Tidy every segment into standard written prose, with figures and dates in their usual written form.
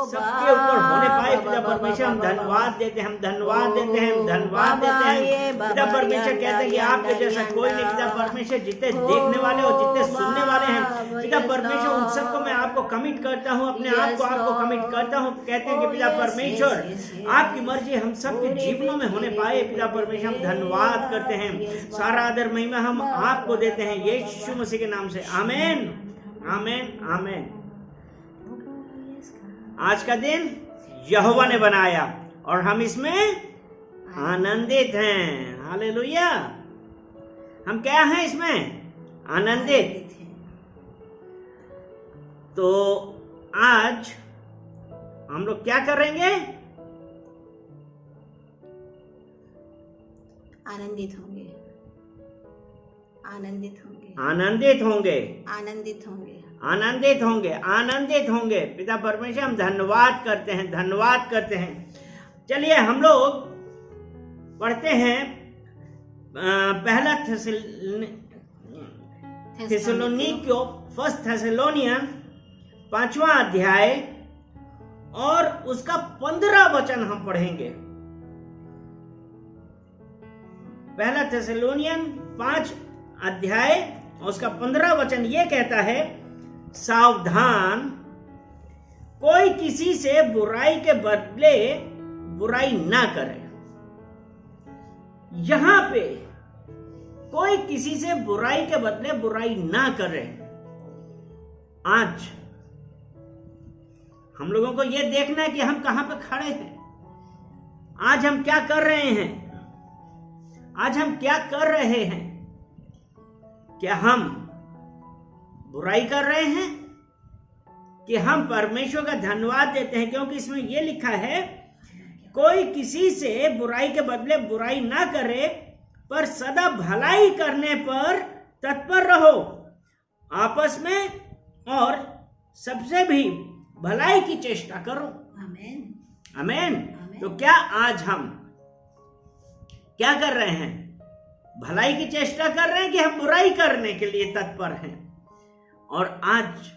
सबके ऊपर होने पाए। पिता परमेश्वर हम धन्यवाद देते हैं, हम धन्यवाद देते हैं, हम धन्यवाद देते हैं। पिता परमेश्वर कहते हैं कि आपके जैसा कोई नहीं। पिता परमेश्वर जितने देखने वाले और जितने सुनने वाले हैं, पिता परमेश्वर उन सबको मैं आपको कमिट करता हूँ, अपने आप को आपको कमिट करता हूँ। कहते हैं कि पिता परमेश्वर आपकी मर्जी हम सबके जीवनों में होने पाए। पिता परमेश्वर हम धन्यवाद करते हैं, सारा आदर महिमा हम आपको देते हैं यीशु मसीह के नाम से। आमीन, आमीन, आमीन। आज का दिन यहोवा ने बनाया और हम इसमें आनंदित हैं। हालेलुया। हम क्या हैं इसमें? आनंदित। तो आज हम लोग क्या करेंगे? आनंदित होंगे, आनंदित होंगे, आनंदित होंगे, आनंदित होंगे, आनंदित होंगे, आनंदित होंगे। पिता परमेश्वर हम धन्यवाद करते हैं, धन्यवाद करते हैं। चलिए हम लोग पढ़ते हैं पहला थिस्सलुनीकियों, फर्स्ट थिस्सलुनियन 5वां अध्याय और उसका 15 वचन हम पढ़ेंगे। पहला थिस्सलुनियन 5 अध्याय और उसका 15 वचन ये कहता है, सावधान, कोई किसी से बुराई के बदले बुराई ना करे। यहां पे कोई किसी से बुराई के बदले बुराई ना करे। आज हम लोगों को यह देखना है कि हम कहां पे खड़े हैं। आज हम क्या कर रहे हैं? आज हम क्या कर रहे हैं? क्या हम बुराई कर रहे हैं कि हम परमेश्वर का धन्यवाद देते हैं? क्योंकि इसमें यह लिखा है, कोई किसी से बुराई के बदले बुराई ना करे, पर सदा भलाई करने पर तत्पर रहो, आपस में और सबसे भी भलाई की चेष्टा करो। आमीन, आमीन। तो क्या आज हम क्या कर रहे हैं? भलाई की चेष्टा कर रहे हैं कि हम बुराई करने के लिए तत्पर हैं? और आज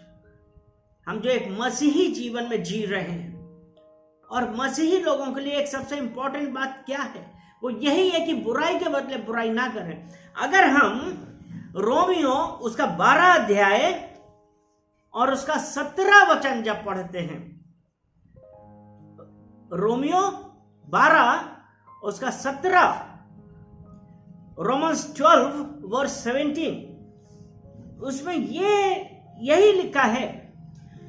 हम जो एक मसीही जीवन में जी रहे हैं, और मसीही लोगों के लिए एक सबसे इंपॉर्टेंट बात क्या है? वो यही है कि बुराई के बदले बुराई ना करें। अगर हम रोमियो उसका 12 अध्याय और उसका 17 वचन जब पढ़ते हैं, रोमियो 12 उसका 17, रोमन्स 12 वर्स 17, उसमें यही लिखा है,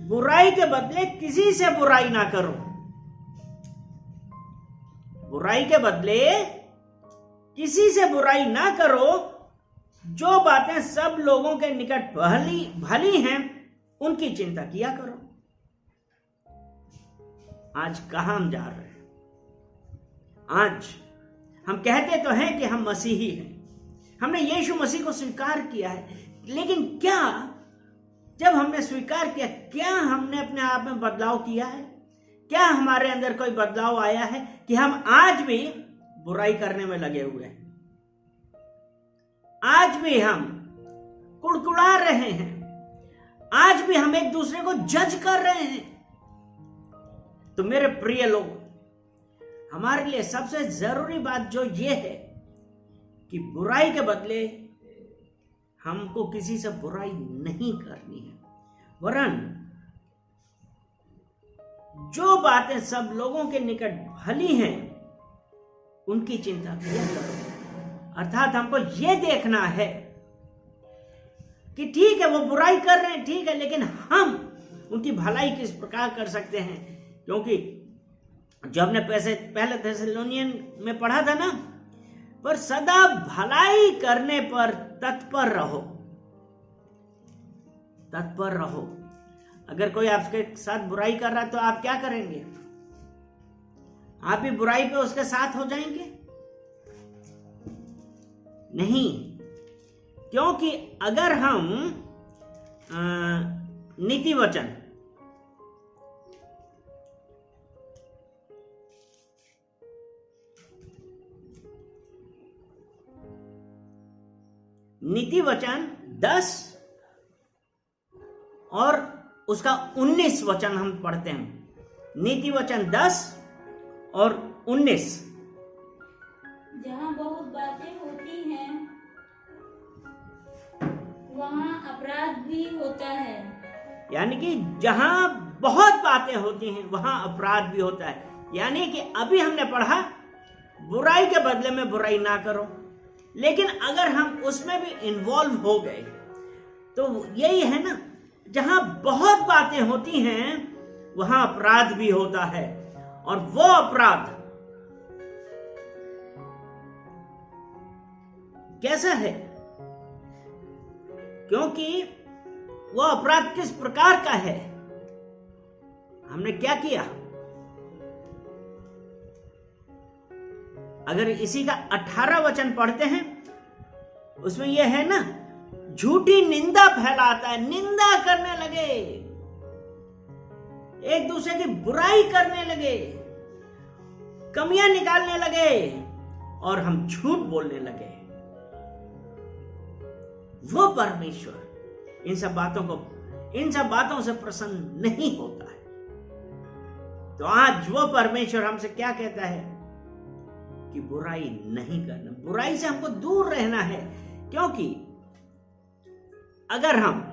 बुराई के बदले किसी से बुराई ना करो। बुराई के बदले किसी से बुराई ना करो। जो बातें सब लोगों के निकट भली हैं, उनकी चिंता किया करो। आज कहां हम जा रहे हैं? आज हम कहते तो हैं कि हम मसीही हैं, हमने यीशु मसीह को स्वीकार किया है, लेकिन क्या जब हमने स्वीकार किया, क्या हमने अपने आप में बदलाव किया है? क्या हमारे अंदर कोई बदलाव आया है कि हम आज भी बुराई करने में लगे हुए हैं? आज भी हम कुड़कुड़ा रहे हैं, आज भी हम एक दूसरे को जज कर रहे हैं। तो मेरे प्रिय लोग, हमारे लिए सबसे जरूरी बात जो ये है कि बुराई के बदले हमको किसी से बुराई नहीं करनी है, वरन जो बातें सब लोगों के निकट भली हैं, उनकी चिंता किया करो। अर्थात हमको ये देखना है कि ठीक है वो बुराई कर रहे हैं, ठीक है, लेकिन हम उनकी भलाई किस प्रकार कर सकते हैं। क्योंकि जो हमने पहले थिस्सलुनीकियों में पढ़ा था ना, पर सदा भलाई करने पर तत्पर रहो, तत्पर रहो। अगर कोई आपके साथ बुराई कर रहा है तो आप क्या करेंगे? आप भी बुराई पे उसके साथ हो जाएंगे? नहीं, क्योंकि अगर हम नीति वचन नीति वचन 10 और उसका 19 वचन हम पढ़ते हैं, नीति वचन 10 और 19। जहाँ बहुत बातें होती हैं वहाँ अपराध भी होता है। यानी कि जहां बहुत बातें होती हैं वहां अपराध भी होता है। यानी कि अभी हमने पढ़ा बुराई के बदले में बुराई ना करो, लेकिन अगर हम उसमें भी इन्वॉल्व हो गए तो यही है ना, जहां बहुत बातें होती हैं वहां अपराध भी होता है। और वो अपराध कैसा है? क्योंकि वो अपराध किस प्रकार का है, हमने क्या किया? अगर इसी का 18 वचन पढ़ते हैं, उसमें यह है ना, झूठी निंदा फैलाता है, निंदा करने लगे, एक दूसरे की बुराई करने लगे, कमियां निकालने लगे और हम झूठ बोलने लगे। वो परमेश्वर इन सब बातों से प्रसन्न नहीं होता है। तो आज वो परमेश्वर हमसे क्या कहता है कि बुराई नहीं करना, बुराई से हमको दूर रहना है। क्योंकि अगर हम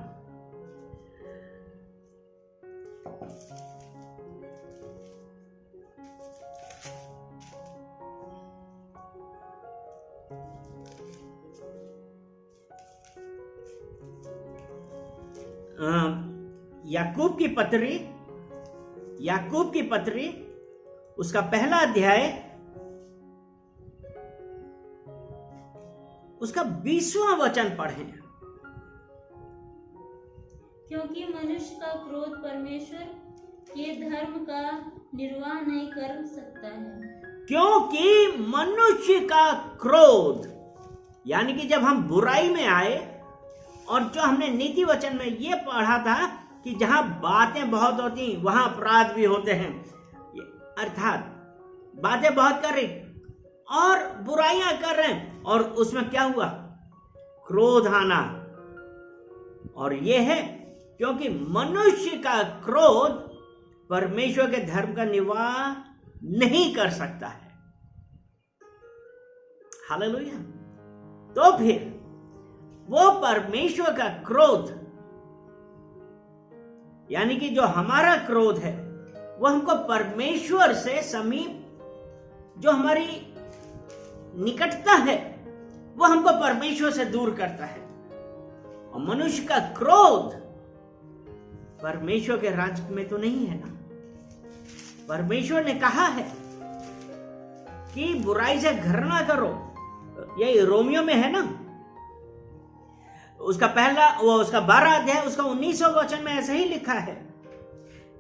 याकूब की पत्री उसका पहला अध्याय उसका 20वां वचन पढ़ें। क्योंकि मनुष्य का क्रोध परमेश्वर के धर्म का निर्वाह नहीं कर सकता है। क्योंकि मनुष्य का क्रोध, यानी कि जब हम बुराई में आए, और जो हमने नीति वचन में ये पढ़ा था कि जहां बातें बहुत होती वहां अपराध भी होते हैं, अर्थात बातें बहुत कर रही और बुराइयां कर रहे हैं, और उसमें क्या हुआ? क्रोध आना। और यह है क्योंकि मनुष्य का क्रोध परमेश्वर के धर्म का निर्वाह नहीं कर सकता है। हालेलुया। तो फिर वो परमेश्वर का क्रोध, यानी कि जो हमारा क्रोध है, वो हमको परमेश्वर से समीप, जो हमारी निकटता है, वो हमको परमेश्वर से दूर करता है। और मनुष्य का क्रोध परमेश्वर के राज्य में तो नहीं है ना। परमेश्वर ने कहा है कि बुराई से घृणा करो, यही रोमियो में है ना, उसका 12 अध्याय उसका 19वां वचन में ऐसा ही लिखा है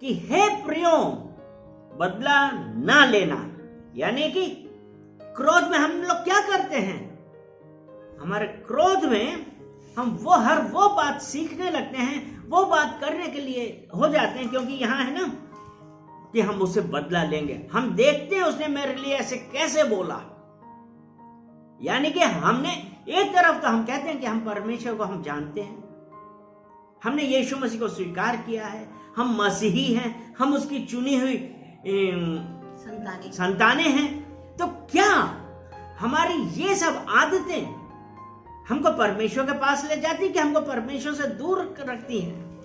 कि हे प्रियो बदला ना लेना। यानी कि क्रोध में हम लोग क्या करते हैं? हमारे क्रोध में हम हर वो बात सीखने लगते हैं, वो बात करने के लिए हो जाते हैं, क्योंकि यहां है ना कि हम उससे बदला लेंगे। हम देखते हैं उसने मेरे लिए ऐसे कैसे बोला। यानी कि हमने एक तरफ तो हम कहते हैं कि हम परमेश्वर को हम जानते हैं, हमने यीशु मसीह को स्वीकार किया है, हम मसीही हैं, हम उसकी चुनी हुई संतानें हैं। तो क्या हमारी ये सब आदतें हमको परमेश्वर के पास ले जाती कि हमको परमेश्वर से दूर रखती हैं?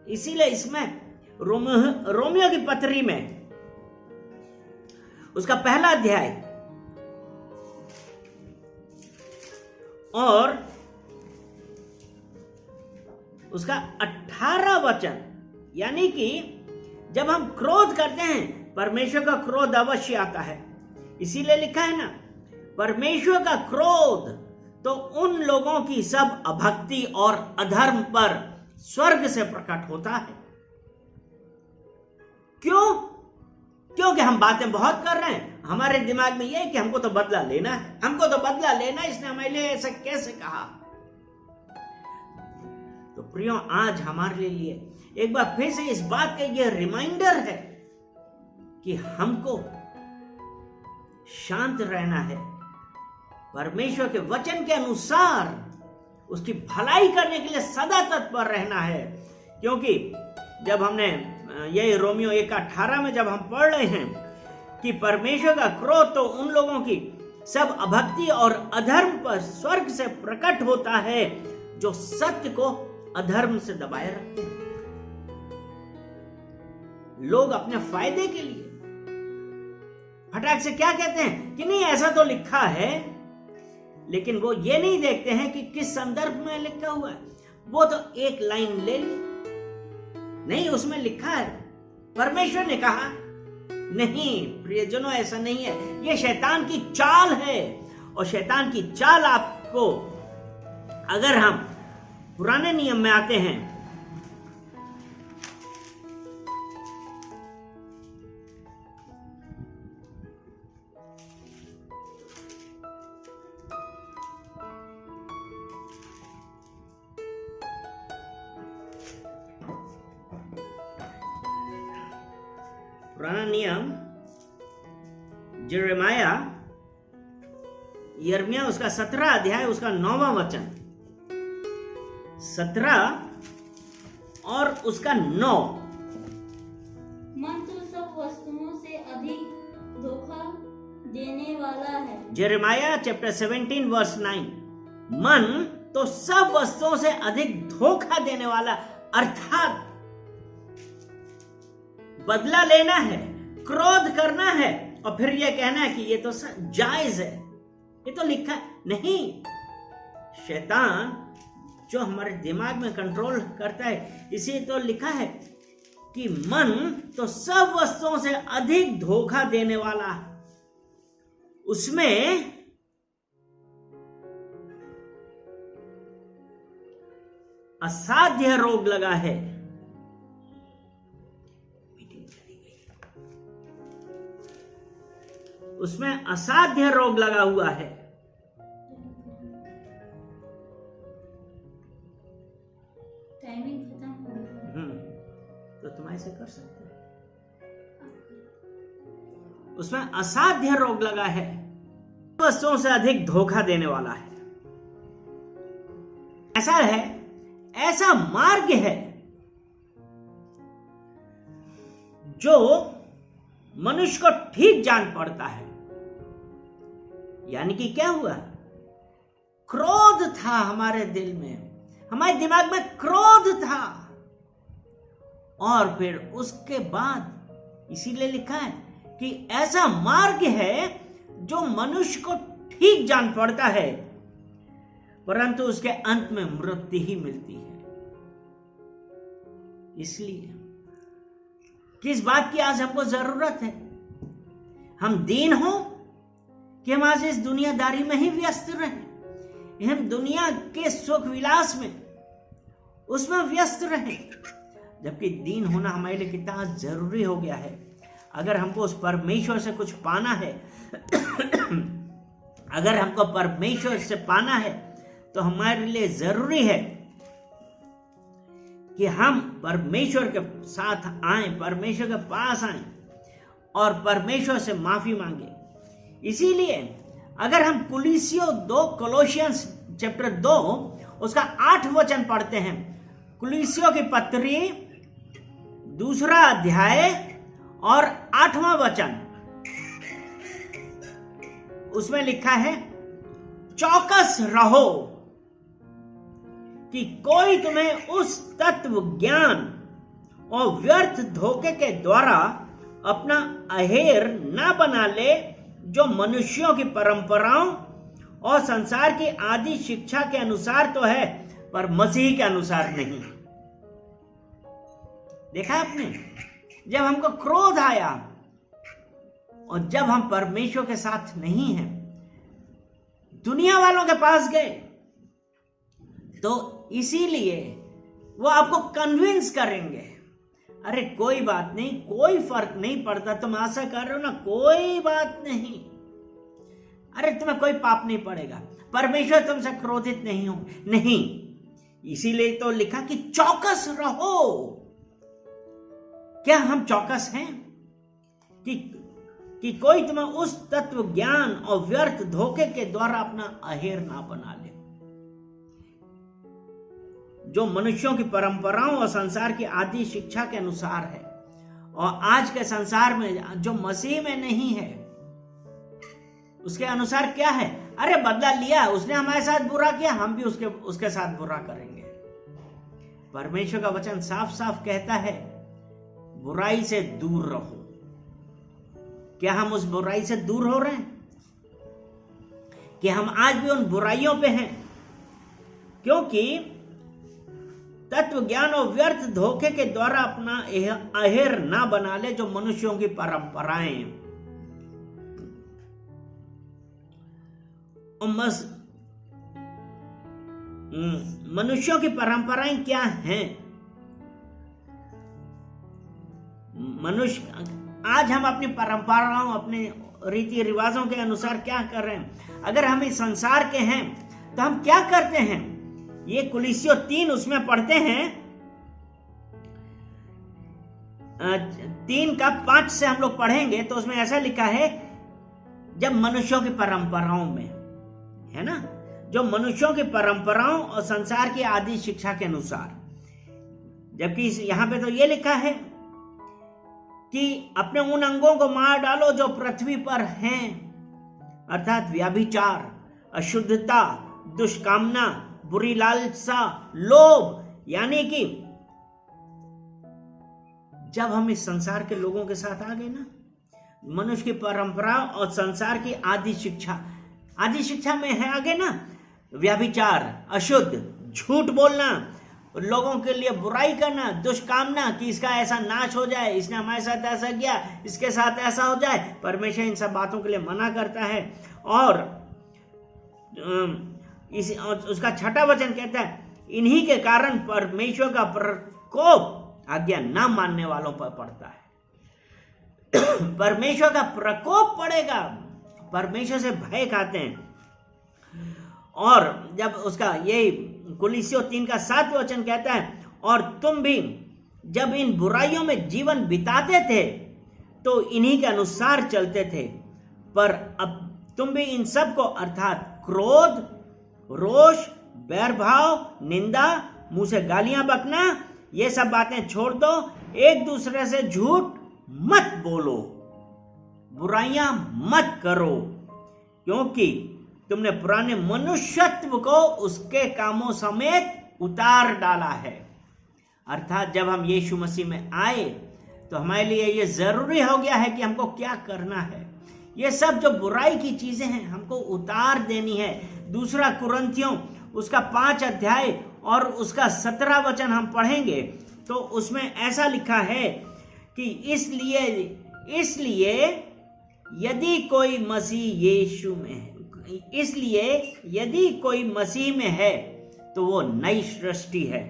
इसीलिए इसमें रोमियो की पत्री में उसका पहला अध्याय और उसका 18 वचन, यानी कि जब हम क्रोध करते हैं परमेश्वर का क्रोध अवश्य आता है। इसीलिए लिखा है ना, परमेश्वर का क्रोध तो उन लोगों की सब अभक्ति और अधर्म पर स्वर्ग से प्रकट होता है। क्यों? क्योंकि हम बातें बहुत कर रहे हैं, हमारे दिमाग में यह है कि हमको तो बदला लेना है, हमको तो बदला लेना है, इसने हमारे लिए ऐसा कैसे कहा। तो प्रियो, आज हमारे लिए एक बार फिर से इस बात का यह रिमाइंडर है कि हमको शांत रहना है, परमेश्वर के वचन के अनुसार उसकी भलाई करने के लिए सदा तत्पर रहना है। क्योंकि जब हमने यही रोमियो 1:18 में जब हम पढ़ रहे हैं कि परमेश्वर का क्रोध तो उन लोगों की सब अभक्ति और अधर्म पर स्वर्ग से प्रकट होता है जो सत्य को अधर्म से दबाए रखते हैं। लोग अपने फायदे के लिए फटाक से क्या कहते हैं कि नहीं ऐसा तो लिखा है, लेकिन वो ये नहीं देखते हैं कि किस संदर्भ में लिखा हुआ है। वो तो एक लाइन ले ली, नहीं उसमें लिखा है परमेश्वर ने कहा। नहीं प्रियजनों, ऐसा नहीं है। ये शैतान की चाल है, और शैतान की चाल आपको, अगर हम पुराने नियम में आते हैं, पुराना नियम यिर्मयाह यिर्मयाह उसका 17 अध्याय उसका 9वां वचन, 17 और उसका 9। मन तो सब वस्तुओं से अधिक धोखा देने वाला है। यिर्मयाह चैप्टर 17 वर्स 9। मन तो सब वस्तुओं से अधिक धोखा देने वाला, अर्थात बदला लेना है, क्रोध करना है, और फिर यह कहना है कि ये तो जायज है, ये तो लिखा है। नहीं, शैतान जो हमारे दिमाग में कंट्रोल करता है, इसी तो लिखा है कि मन तो सब वस्तुओं से अधिक धोखा देने वाला है। उसमें असाध्य रोग लगा है। उसमें असाध्य रोग लगा हुआ है। टाइमिंग खत्म हो गई। तो तुम ऐसे कर सकते हो। उसमें असाध्य रोग लगा है, वस्तुओं से अधिक धोखा देने वाला है। ऐसा है, ऐसा मार्ग है जो मनुष्य को ठीक जान पड़ता है। यानी कि क्या हुआ, क्रोध था हमारे दिल में, हमारे दिमाग में क्रोध था, और फिर उसके बाद इसीलिए लिखा है कि ऐसा मार्ग है जो मनुष्य को ठीक जान पड़ता है, परंतु उसके अंत में मृत्यु ही मिलती है। इसलिए किस बात की आज हमको जरूरत है? हम दीन हो कि हम आज इस दुनियादारी में ही व्यस्त रहें, हम दुनिया के सुख विलास में उसमें व्यस्त रहें, जबकि दीन होना हमारे लिए कितना जरूरी हो गया है। अगर हमको उस परमेश्वर से कुछ पाना है अगर हमको परमेश्वर से पाना है, तो हमारे लिए जरूरी है कि हम परमेश्वर के साथ आएं, परमेश्वर के पास आएं और परमेश्वर से माफी मांगे। इसीलिए अगर हम कोलोसियंस चैप्टर 2 उसका 8 वचन पढ़ते हैं, कुलीसियों की पत्री 2 अध्याय और 8वां वचन, उसमें लिखा है, चौकस रहो कि कोई तुम्हें उस तत्व ज्ञान और व्यर्थ धोखे के द्वारा अपना अहेर ना बना ले, जो मनुष्यों की परंपराओं और संसार की आदि शिक्षा के अनुसार तो है, पर मसीह के अनुसार नहीं। देखा आपने, जब हमको क्रोध आया और जब हम परमेश्वर के साथ नहीं हैं, दुनिया वालों के पास गए, तो इसीलिए वो आपको कन्विंस करेंगे, अरे कोई बात नहीं, कोई फर्क नहीं पड़ता, तुम आशा कर रहे हो ना, कोई बात नहीं, अरे तुम्हें कोई पाप नहीं पड़ेगा, परमेश्वर तुमसे क्रोधित नहीं हो। नहीं, इसीलिए तो लिखा कि चौकस रहो। क्या हम चौकस हैं कि कोई तुम्हें उस तत्व ज्ञान और व्यर्थ धोखे के द्वारा अपना अहेर ना बना ले, जो मनुष्यों की परंपराओं और संसार की आदि शिक्षा के अनुसार है। और आज के संसार में जो मसीह में नहीं है उसके अनुसार क्या है? अरे बदला लिया, उसने हमारे साथ बुरा किया, हम भी उसके साथ बुरा करेंगे। परमेश्वर का वचन साफ साफ कहता है बुराई से दूर रहो। क्या हम उस बुराई से दूर हो रहे हैं? कि हम आज भी उन बुराइयों पे हैं? क्योंकि तत्व ज्ञान और व्यर्थ धोखे के द्वारा अपना अहेर ना बना ले जो मनुष्यों की परंपराएं मनुष्यों की परंपराएं क्या हैं? मनुष्य आज हम अपनी परंपराओं, अपने रीति रिवाजों के अनुसार क्या कर रहे हैं? अगर हम इस संसार के हैं तो हम क्या करते हैं? ये कुलिस्सियों 3 उसमें पढ़ते हैं, 3:5 से हम लोग पढ़ेंगे तो उसमें ऐसा लिखा है जब मनुष्यों की परंपराओं में, है ना, जो मनुष्यों की परंपराओं और संसार की आदि शिक्षा के अनुसार, जबकि यहां पे तो ये लिखा है कि अपने उन अंगों को मार डालो जो पृथ्वी पर हैं, अर्थात व्यभिचार, अशुद्धता, दुष्कामना, बुरी लालसा, लोभ। यानी कि जब हम इस संसार के लोगों के साथ आ गए ना, मनुष्य की परंपरा और संसार की आदि शिक्षा में है आगे ना, व्यभिचार, अशुद्ध, झूठ बोलना, लोगों के लिए बुराई करना, दुष्कामना कि इसका ऐसा नाश हो जाए, इसने हमारे साथ ऐसा किया, इसके साथ ऐसा हो जाए। परमेश्वर इन सब बातों के लिए मना करता है। और उसका 6वां वचन कहता है इन्हीं के कारण परमेश्वर का प्रकोप आज्ञा ना मानने वालों पर पड़ता है। परमेश्वर का प्रकोप पड़ेगा, परमेश्वर से भय खाते हैं। और जब उसका ये कुलिस्सियों 3:7 वचन कहता है और तुम भी जब इन बुराइयों में जीवन बिताते थे तो इन्हीं के अनुसार चलते थे, पर अब तुम भी इन सब को अर्थात क्रोध, रोष, बैरभाव, निंदा, मुंह से गालियां बकना, ये सब बातें छोड़ दो। एक दूसरे से झूठ मत बोलो, बुराइयां मत करो, क्योंकि तुमने पुराने मनुष्यत्व को उसके कामों समेत उतार डाला है। अर्थात जब हम यीशु मसीह में आए तो हमारे लिए ये जरूरी हो गया है कि हमको क्या करना है। ये सब जो बुराई की चीजें हैं हमको उतार देनी है। 2 कुरिन्थियों उसका 5 अध्याय और उसका 17 वचन हम पढ़ेंगे तो उसमें ऐसा लिखा है कि इसलिए यदि कोई मसीह में है तो वो नई सृष्टि है।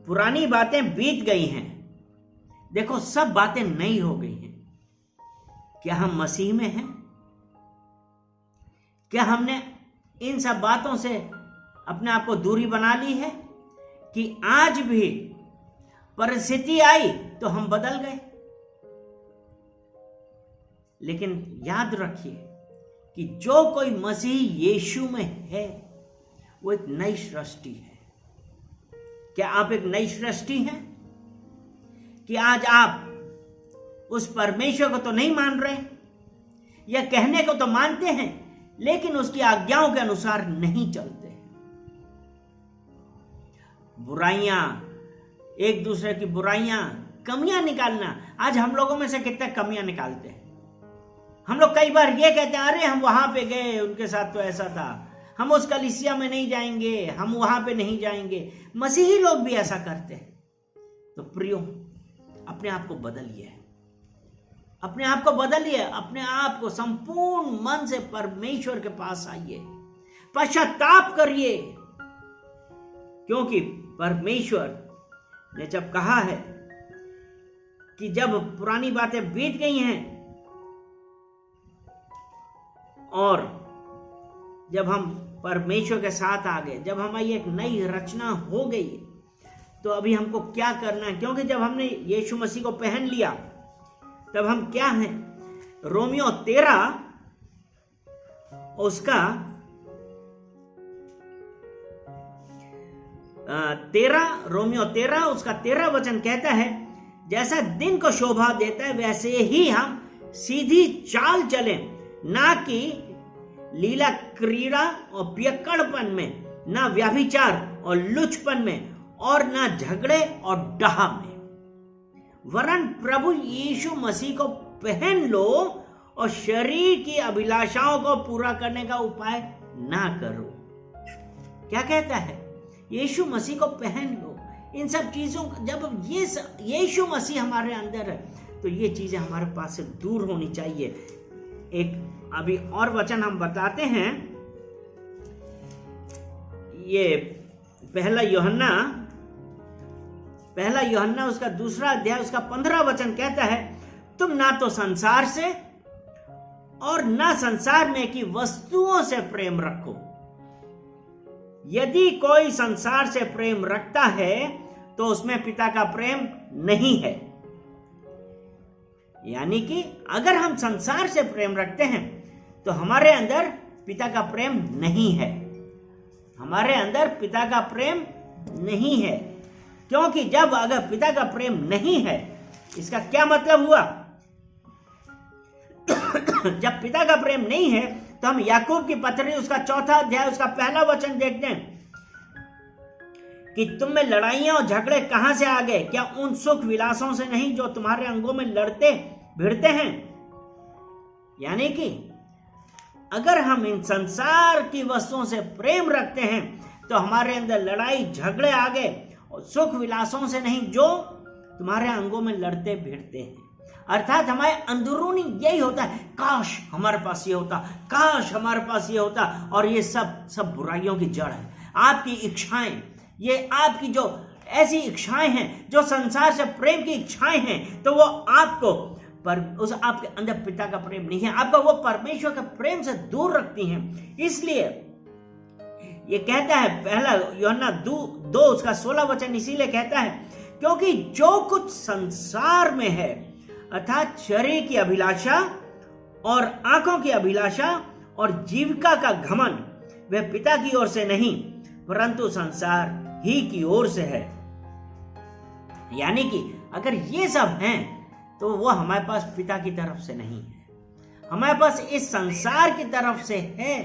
पुरानी बातें बीत गई हैं, देखो सब बातें नई हो गई हैं। क्या हम मसीह में हैं? क्या हमने इन सब बातों से अपने आप को दूरी बना ली है कि आज भी परिस्थिति आई तो हम बदल गए? लेकिन याद रखिए कि जो कोई मसीह यीशु में है वो एक नई सृष्टि है। क्या आप एक नई सृष्टि हैं? कि आज आप उस परमेश्वर को तो नहीं मान रहे, या कहने को तो मानते हैं लेकिन उसकी आज्ञाओं के अनुसार नहीं चलते। बुराइयां, एक दूसरे की बुराइयां, कमियां निकालना। आज हम लोगों में से कितने कमियां निकालते हैं। हम लोग कई बार ये कहते हैं अरे हम वहां पे गए, उनके साथ तो ऐसा था, हम उस कलीसिया में नहीं जाएंगे, हम वहां पे नहीं जाएंगे। मसीही लोग भी ऐसा करते हैं। तो प्रियो, अपने आप को बदलिए, अपने आप को बदलिए, अपने आप को संपूर्ण मन से परमेश्वर के पास आइए, पश्चाताप करिए, क्योंकि परमेश्वर ने जब कहा है कि जब पुरानी बातें बीत गई हैं और जब हम परमेश्वर के साथ आ गए, जब हमारी एक नई रचना हो गई, तो अभी हमको क्या करना है? क्योंकि जब हमने यीशु मसीह को पहन लिया तब हम क्या हैं? रोमियो 13 उसका रोमियो 13 उसका 13 वचन कहता है, जैसा दिन को शोभा देता है वैसे ही हम सीधी चाल चलें, ना कि लीला क्रीड़ा और पियक्कड़पन में, ना व्यभिचार और लुचपन में, और ना झगड़े और डाह में, वरन प्रभु यीशु मसीह को पहन लो और शरीर की अभिलाषाओं को पूरा करने का उपाय ना करो। क्या कहता है? यीशु मसीह को पहन लो। इन सब चीजों, जब ये यीशु मसीह हमारे अंदर है तो ये चीजें हमारे पास से दूर होनी चाहिए। एक अभी और वचन हम बताते हैं, ये पहला यूहन्ना उसका 2 अध्याय उसका 15 वचन कहता है, तुम ना तो संसार से और ना संसार में की वस्तुओं से प्रेम रखो। यदि कोई संसार से प्रेम रखता है तो उसमें पिता का प्रेम नहीं है। यानी कि अगर हम संसार से प्रेम रखते हैं तो हमारे अंदर पिता का प्रेम नहीं है। हमारे अंदर पिता का प्रेम नहीं है, क्योंकि जब अगर पिता का प्रेम नहीं है, इसका क्या मतलब हुआ? जब पिता का प्रेम नहीं है तो हम याकूब की पत्री उसका 4 अध्याय उसका 1 वचन देखते हैं कि तुम में लड़ाइयां और झगड़े कहां से आ गए? क्या उन सुख विलासों से नहीं जो तुम्हारे अंगों में लड़ते भिड़ते हैं? यानी कि अगर हम इन संसार की वस्तुओं से प्रेम रखते हैं तो हमारे अंदर लड़ाई झगड़े आ गए, और सुख विलासों से नहीं जो तुम्हारे अंगों में लड़ते भिड़ते हैं। अर्थात हमारे अंदरूनी यही होता है, काश हमारे पास ये होता, काश हमारे पास ये होता। और ये सब बुराइयों की जड़ है। आपकी इच्छाएं, ये आपकी जो ऐसी इच्छाएं हैं जो संसार से प्रेम की इच्छाएं हैं, तो वो आपको आपके अंदर पिता का प्रेम नहीं है, आपको वो परमेश्वर के प्रेम से दूर रखती हैं। इसलिए ये कहता है पहला यूहन्ना 2 उसका 16 वचन इसीलिए कहता है, क्योंकि जो कुछ संसार में है, अर्थात शरीर की अभिलाषा और आंखों की अभिलाषा और जीविका का घमंड, वह पिता की ओर से नहीं परंतु संसार ही की ओर से है। यानी कि अगर ये सब हैं तो वो हमारे पास पिता की तरफ से नहीं है, हमारे पास इस संसार की तरफ से है।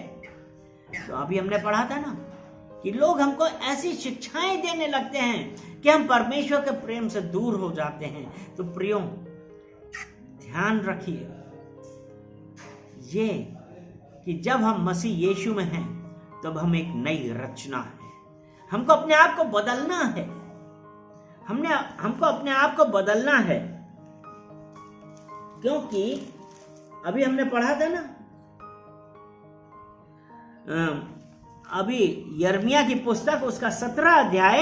तो अभी हमने पढ़ा था ना कि लोग हमको ऐसी शिक्षाएं देने लगते हैं कि हम परमेश्वर के प्रेम से दूर हो जाते हैं। तो प्रियो, ध्यान रखिए ये कि जब हम मसीह यीशु में हैं तब हम एक नई रचना है। हमको अपने आप को बदलना है, हमको अपने आप को बदलना है, क्योंकि अभी हमने पढ़ा था ना, अभी यिर्मयाह की पुस्तक उसका 17 अध्याय,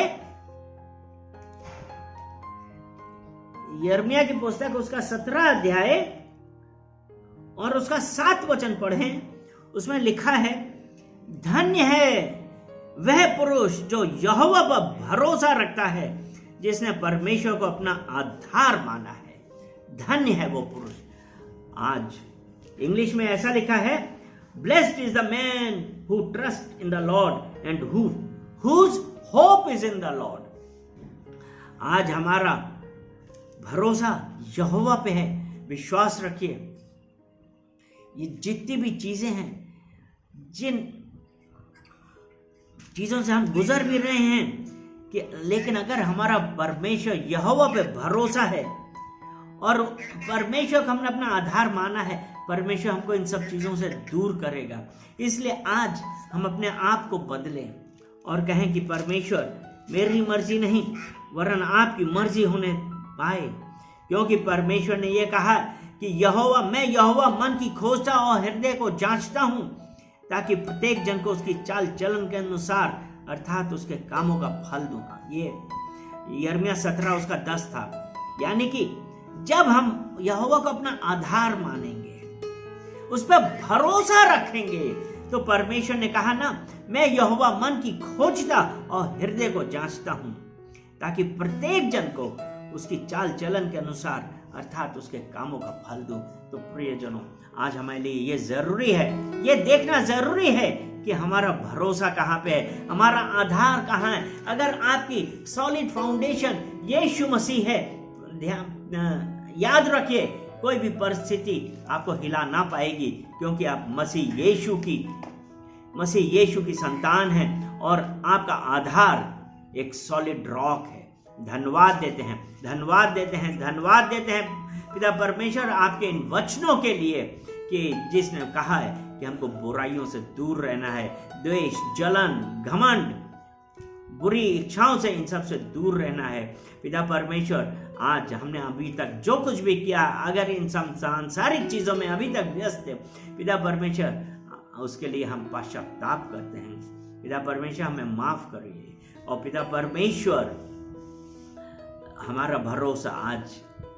यिर्मयाह की पुस्तक उसका 17 अध्याय और उसका 7 वचन पढ़ें। उसमें लिखा है, धन्य है वह पुरुष जो यहोवा पर भरोसा रखता है, जिसने परमेश्वर को अपना आधार माना है। धन्य है वो पुरुष। आज इंग्लिश में ऐसा लिखा है, blessed is the man who trust in the Lord and whose hope is in the Lord। आज हमारा भरोसा यहोवा पे है। विश्वास रखिए, ये जितनी भी चीजें हैं, जिन चीजों से हम गुजर भी रहे हैं कि, लेकिन अगर हमारा परमेश्वर यहोवा पे भरोसा है और परमेश्वर को हमने अपना आधार माना है, परमेश्वर हमको इन सब चीजों से दूर करेगा। इसलिए आज हम अपने आप को बदलें और कहें कि परमेश्वर, मेरी मर्जी नहीं वरन आपकी मर्जी होने पाए, क्योंकि परमेश्वर ने यह कहा कि मैं यहोवा मन की खोजता और हृदय को जांचता हूं, ताकि प्रत्येक जन को उसकी चाल चलन के अनुसार अर्थात उसके कामों का फल दूंगा। ये यिर्मयाह 17 उसका 10 था। यानी कि जब हम यहोवा को अपना आधार मानेंगे, उस पर भरोसा रखेंगे, तो परमेश्वर ने कहा ना, मैं यहोवा मन की खोजता और हृदय को जांचता हूं, ताकि प्रत्येक जन को उसकी चाल चलन के अनुसार अर्थात उसके कामों का फल दूं। तो प्रियजनों, आज हमारे लिए ये जरूरी है, ये देखना जरूरी है कि हमारा भरोसा कहाँ पे है, हमारा आधार कहाँ है। अगर आपकी सॉलिड फाउंडेशन यीशु मसीह है, याद रखिए कोई भी परिस्थिति आपको हिला ना पाएगी, क्योंकि आप मसीह यीशु की संतान हैं और आपका आधार एक सॉलिड रॉक है। धन्यवाद देते हैं, धन्यवाद देते हैं, धन्यवाद देते हैं पिता परमेश्वर आपके इन वचनों के लिए कि जिसने कहा है कि हमको बुराइयों से दूर रहना है, द्वेष, जलन, घमंड, बुरी इच्छाओं से, इन सब से दूर रहना है। पिता परमेश्वर, आज हमने अभी तक जो कुछ भी किया, अगर इन सांसारिक चीजों में अभी तक व्यस्त है, पिता परमेश्वर उसके लिए हम पश्चाताप करते हैं। पिता परमेश्वर हमें माफ करिए। और पिता परमेश्वर, हमारा भरोसा आज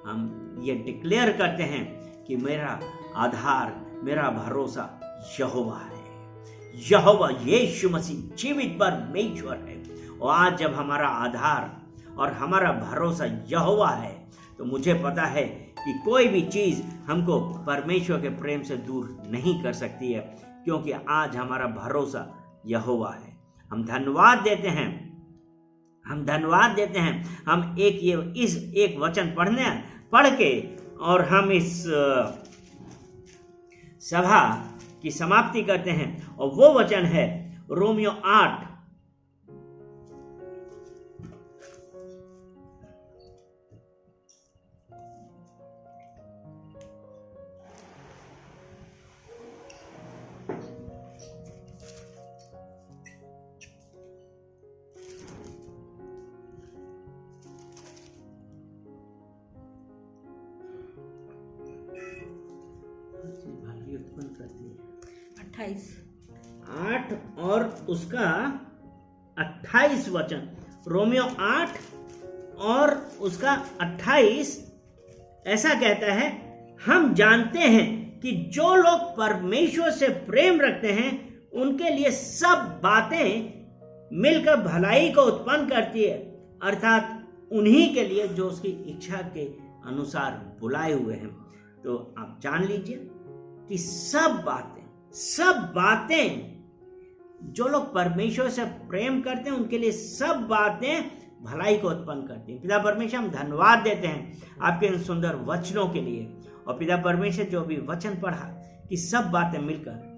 हम ये डिक्लेयर करते हैं कि मेरा आधार, मेरा भरोसा यहोवा है। यहोवा यीशु मसीह जीवित परमेश्वर है। और आज जब हमारा आधार और हमारा भरोसा यहोवा है, तो मुझे पता है कि कोई भी चीज हमको परमेश्वर के प्रेम से दूर नहीं कर सकती है, क्योंकि आज हमारा भरोसा यहोवा है। हम धन्यवाद देते हैं, हम धन्यवाद देते हैं। हम इस एक वचन पढ़ के और हम इस सभा की समाप्ति करते हैं। और वो वचन है रोमियो 8 8 और उसका 28 वचन। रोमियो 8 और उसका 28 ऐसा कहता है, हम जानते हैं कि जो लोग परमेश्वर से प्रेम रखते हैं उनके लिए सब बातें मिलकर भलाई को उत्पन्न करती है, अर्थात उन्हीं के लिए जो उसकी इच्छा के अनुसार बुलाए हुए हैं। तो आप जान लीजिए कि सब बातें जो लोग परमेश्वर से प्रेम करते हैं उनके लिए सब बातें भलाई को उत्पन्न करती हैं। पिता परमेश्वर, हम धन्यवाद देते हैं आपके इन सुंदर वचनों के लिए। और पिता परमेश्वर, जो भी वचन पढ़ा कि सब बातें मिलकर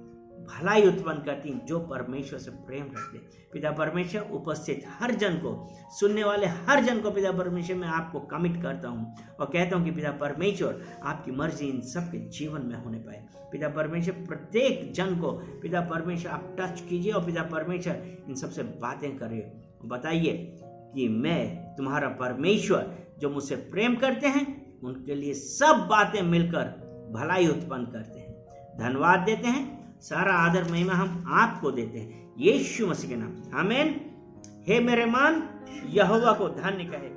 भलाई उत्पन्न करती हैं जो परमेश्वर से प्रेम रखते हैं। पिता परमेश्वर, उपस्थित हर जन को, सुनने वाले हर जन को पिता परमेश्वर मैं आपको कमिट करता हूं और कहता हूं कि पिता परमेश्वर आपकी मर्जी इन सबके जीवन में होने पाए। पिता परमेश्वर, प्रत्येक जन को पिता परमेश्वर आप टच कीजिए और पिता परमेश्वर इन सबसे बातें करिए। बताइए कि मैं तुम्हारा परमेश्वर, जो मुझसे प्रेम करते हैं उनके लिए सब बातें मिलकर भलाई उत्पन्न करते हैं। धन्यवाद देते हैं, सारा आदर महिमा हम आपको देते हैं यीशु मसीह के नाम। आमीन। हे मेरे मान, यहोवा को धन्य कहे।